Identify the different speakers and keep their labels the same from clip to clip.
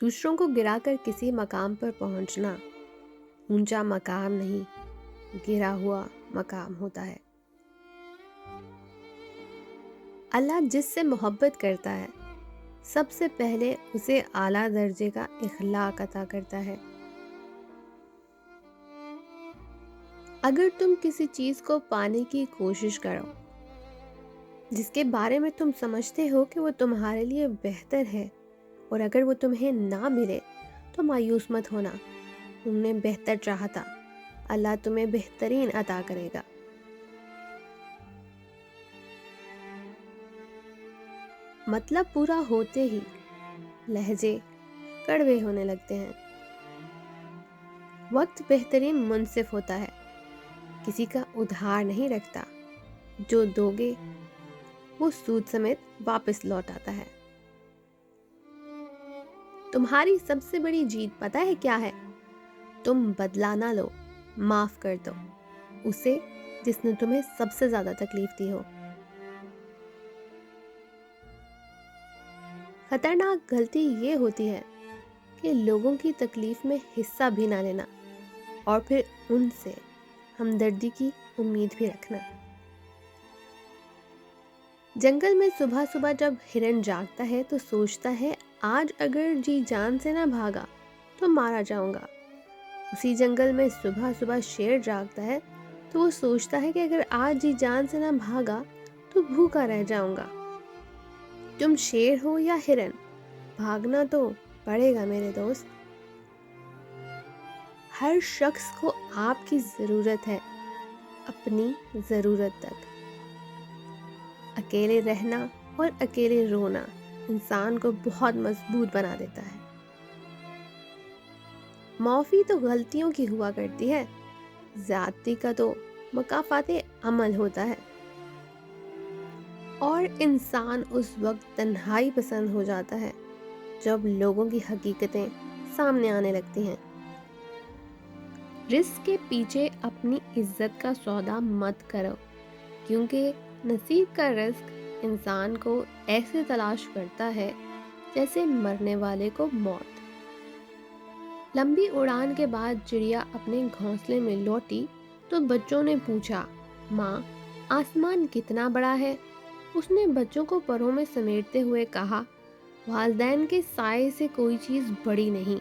Speaker 1: دوسروں کو گرا کر کسی مقام پر پہنچنا اونچا مقام نہیں، گرا ہوا مقام ہوتا ہے۔ اللہ جس سے محبت کرتا ہے سب سے پہلے اسے اعلیٰ درجے کا اخلاق عطا کرتا ہے۔ اگر تم کسی چیز کو پانے کی کوشش کرو جس کے بارے میں تم سمجھتے ہو کہ وہ تمہارے لیے بہتر ہے، اور اگر وہ تمہیں نہ ملے تو مایوس مت ہونا، تم نے بہتر چاہا تھا، اللہ تمہیں بہترین عطا کرے گا۔ مطلب پورا ہوتے ہی لہجے کڑوے ہونے لگتے ہیں۔ وقت بہترین منصف ہوتا ہے، کسی کا ادھار نہیں رکھتا، جو دوگے وہ سود سمیت واپس لوٹ آتا ہے۔ تمہاری سب سے بڑی جیت پتہ ہے کیا ہے؟ تم بدلہ نہ لو، معاف کر دو اسے جس نے تمہیں سب سے زیادہ تکلیف دی ہو۔ خطرناک غلطی یہ ہوتی ہے کہ لوگوں کی تکلیف میں حصہ بھی نہ لینا اور پھر ان سے ہمدردی کی امید بھی رکھنا۔ جنگل میں صبح صبح جب ہرن جاگتا ہے تو سوچتا ہے آج اگر جی جان سے نہ بھاگا تو مارا جاؤں گا۔ اسی جنگل میں صبح صبح شیر جاگتا ہے تو وہ سوچتا ہے کہ اگر آج جی جان سے نہ بھاگا تو بھوکا رہ جاؤں گا۔ تم شیر ہو یا ہرن، بھاگنا تو پڑے گا میرے دوست۔ ہر شخص کو آپ کی ضرورت ہے، اپنی ضرورت تک۔ اکیلے رہنا اور اکیلے رونا انسان کو بہت مضبوط بنا دیتا ہے۔ معافی تو غلطیوں کی ہوا کرتی ہے، زیادتی کا تو مکافات عمل ہوتا ہے۔ اور انسان اس وقت تنہائی پسند ہو جاتا ہے جب لوگوں کی حقیقتیں سامنے آنے لگتی ہیں۔ رزق کے پیچھے اپنی عزت کا سودا مت کرو، کیونکہ نصیب کا رزق انسان کو ایسے تلاش کرتا ہے جیسے مرنے والے کو موت۔ لمبی اڑان کے بعد چڑیا اپنے گھونسلے میں لوٹی تو بچوں نے پوچھا، ماں آسمان کتنا بڑا ہے؟ اس نے بچوں کو پروں میں سمیٹتے ہوئے کہا، والدین کے سائے سے کوئی چیز بڑی نہیں۔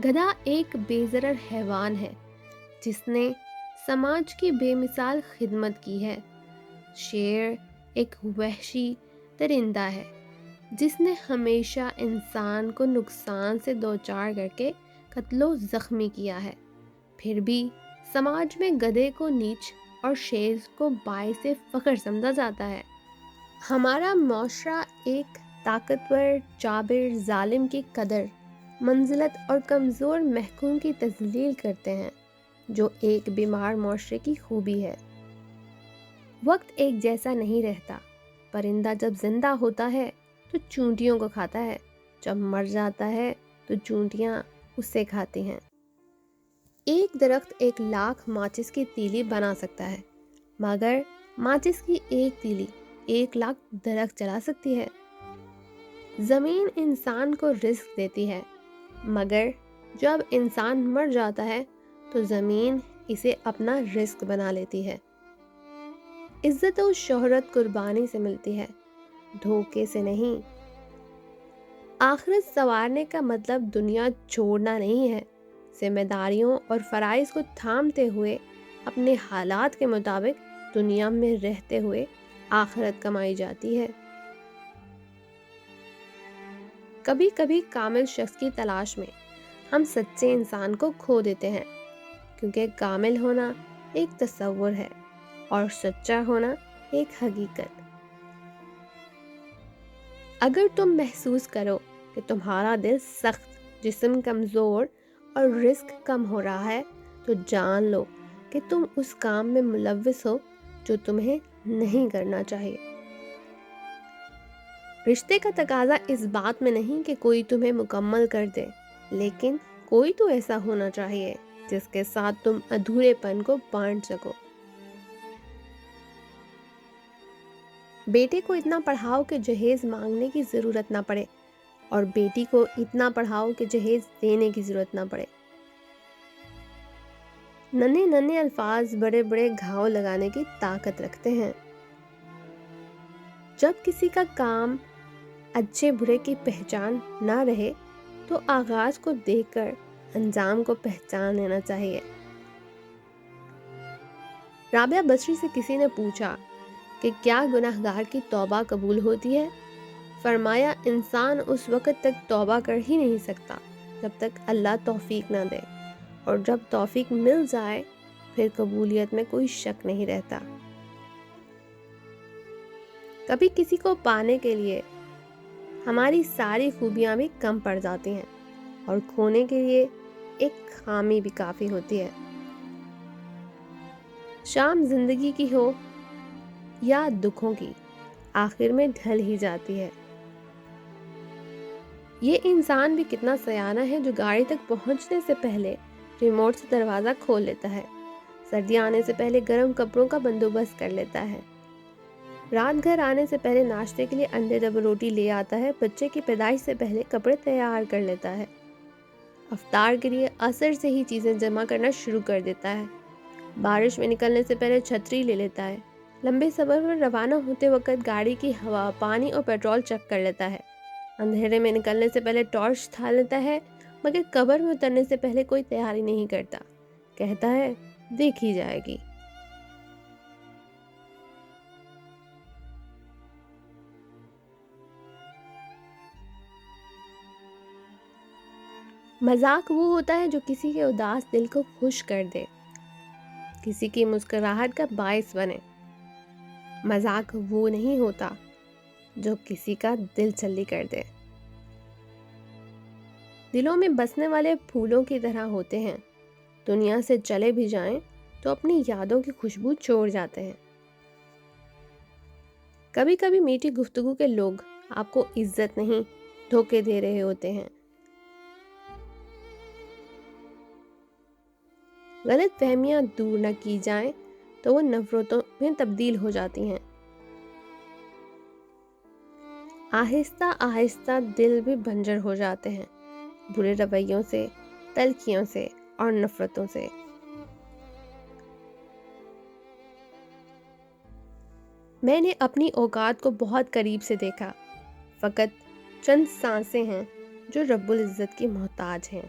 Speaker 1: گدھا ایک بے ضرر حیوان ہے جس نے سماج کی بے مثال خدمت کی ہے۔ شیر ایک وحشی درندہ ہے جس نے ہمیشہ انسان کو نقصان سے دوچار کر کے قتل و زخمی کیا ہے۔ پھر بھی سماج میں گدھے کو نیچ اور شیر کو باعث فخر سمجھا جاتا ہے۔ ہمارا معاشرہ ایک طاقتور جابر ظالم کی قدر، منزلت اور کمزور محکوم کی تذلیل کرتے ہیں، جو ایک بیمار معاشرے کی خوبی ہے۔ وقت ایک جیسا نہیں رہتا، پرندہ جب زندہ ہوتا ہے تو چونٹیوں کو کھاتا ہے، جب مر جاتا ہے تو چونٹیاں اسے کھاتی ہیں۔ ایک درخت 1,00,000 ماچس کی تیلی بنا سکتا ہے، مگر ماچس کی ایک تیلی 1,00,000 درخت جلا سکتی ہے۔ زمین انسان کو رزق دیتی ہے، مگر جب انسان مر جاتا ہے تو زمین اسے اپنا رزق بنا لیتی ہے۔ عزت و شہرت قربانی سے ملتی ہے، دھوکے سے نہیں۔ آخرت سنوارنے کا مطلب دنیا چھوڑنا نہیں ہے، ذمہ داریوں اور فرائض کو تھامتے ہوئے اپنے حالات کے مطابق دنیا میں رہتے ہوئے آخرت کمائی جاتی ہے۔ کبھی کبھی کامل شخص کی تلاش میں ہم سچے انسان کو کھو دیتے ہیں، کیونکہ کامل ہونا ایک تصور ہے اور سچا ہونا ایک حقیقت۔ اگر تم محسوس کرو کہ تمہارا دل سخت، جسم کمزور اور رزق کم ہو رہا ہے تو جان لو کہ تم اس کام میں ملوث ہو جو تمہیں نہیں کرنا چاہیے۔ رشتے کا تقاضا اس بات میں نہیں کہ کوئی تمہیں مکمل کر دے، لیکن کوئی تو ایسا ہونا چاہیے جس کے ساتھ تم ادھورے پن کو بانٹ سکو۔ بیٹے کو اتنا پڑھاؤ کہ جہیز مانگنے کی ضرورت نہ پڑے اور بیٹی کو اتنا پڑھاؤ کہ جہیز دینے کی ضرورت نہ پڑے۔ ننھے ننھے الفاظ بڑے بڑے گھاؤ لگانے کی طاقت رکھتے ہیں۔ جب کسی کا کام اچھے برے کی پہچان نہ رہے تو آغاز کو دیکھ کر انجام کو پہچان لینا چاہیے۔ رابعہ بصری سے کسی نے پوچھا کہ کیا گناہگار کی توبہ قبول ہوتی ہے؟ فرمایا، انسان اس وقت تک توبہ کر ہی نہیں سکتا جب تک اللہ توفیق نہ دے، اور جب توفیق مل جائے پھر قبولیت میں کوئی شک نہیں رہتا۔ کبھی کسی کو پانے کے لیے ہماری ساری خوبیاں بھی کم پڑ جاتی ہیں اور کھونے کے لیے ایک خامی بھی کافی ہوتی ہے۔ شام زندگی کی ہو یا دکھوں کی، آخر میں ڈھل ہی جاتی ہے۔ یہ انسان بھی کتنا سیانہ ہے جو گاڑی تک پہنچنے سے پہلے ریموٹ سے دروازہ کھول لیتا ہے، سردیاں آنے سے پہلے گرم کپڑوں کا بندوبست کر لیتا ہے، رات گھر آنے سے پہلے ناشتے کے لیے انڈے ڈبل روٹی لے آتا ہے، بچے کی پیدائش سے پہلے کپڑے تیار کر لیتا ہے، افطار کے لیے عصر سے ہی چیزیں جمع کرنا شروع کر دیتا ہے، بارش میں نکلنے سے پہلے چھتری لے لیتا ہے، لمبے سفر پر روانہ ہوتے وقت گاڑی کی ہوا، پانی اور پیٹرول چیک کر لیتا ہے، اندھیرے میں نکلنے سے پہلے ٹارچ تھا لیتا ہے، مگر قبر میں اترنے سے پہلے کوئی تیاری نہیں کرتا، کہتا ہے دیکھی جائے گی۔ مذاق وہ ہوتا ہے جو کسی کے اداس دل کو خوش کر دے، کسی کی مسکراہٹ کا باعث بنے۔ مذاق وہ نہیں ہوتا جو کسی کا دل چھلی کر دے۔ دلوں میں بسنے والے پھولوں کی طرح ہوتے ہیں، دنیا سے چلے بھی جائیں تو اپنی یادوں کی خوشبو چھوڑ جاتے ہیں۔ کبھی کبھی میٹھی گفتگو کے لوگ آپ کو عزت نہیں، دھوکے دے رہے ہوتے ہیں۔ غلط فہمیاں دور نہ کی جائیں تو وہ نفرتوں میں تبدیل ہو جاتی ہیں۔ آہستہ آہستہ دل بھی بنجر ہو جاتے ہیں، برے رویوں سے، تلخیوں سے اور نفرتوں سے۔ میں نے اپنی اوقات کو بہت قریب سے دیکھا، فقط چند سانسیں ہیں جو رب العزت کی محتاج ہیں۔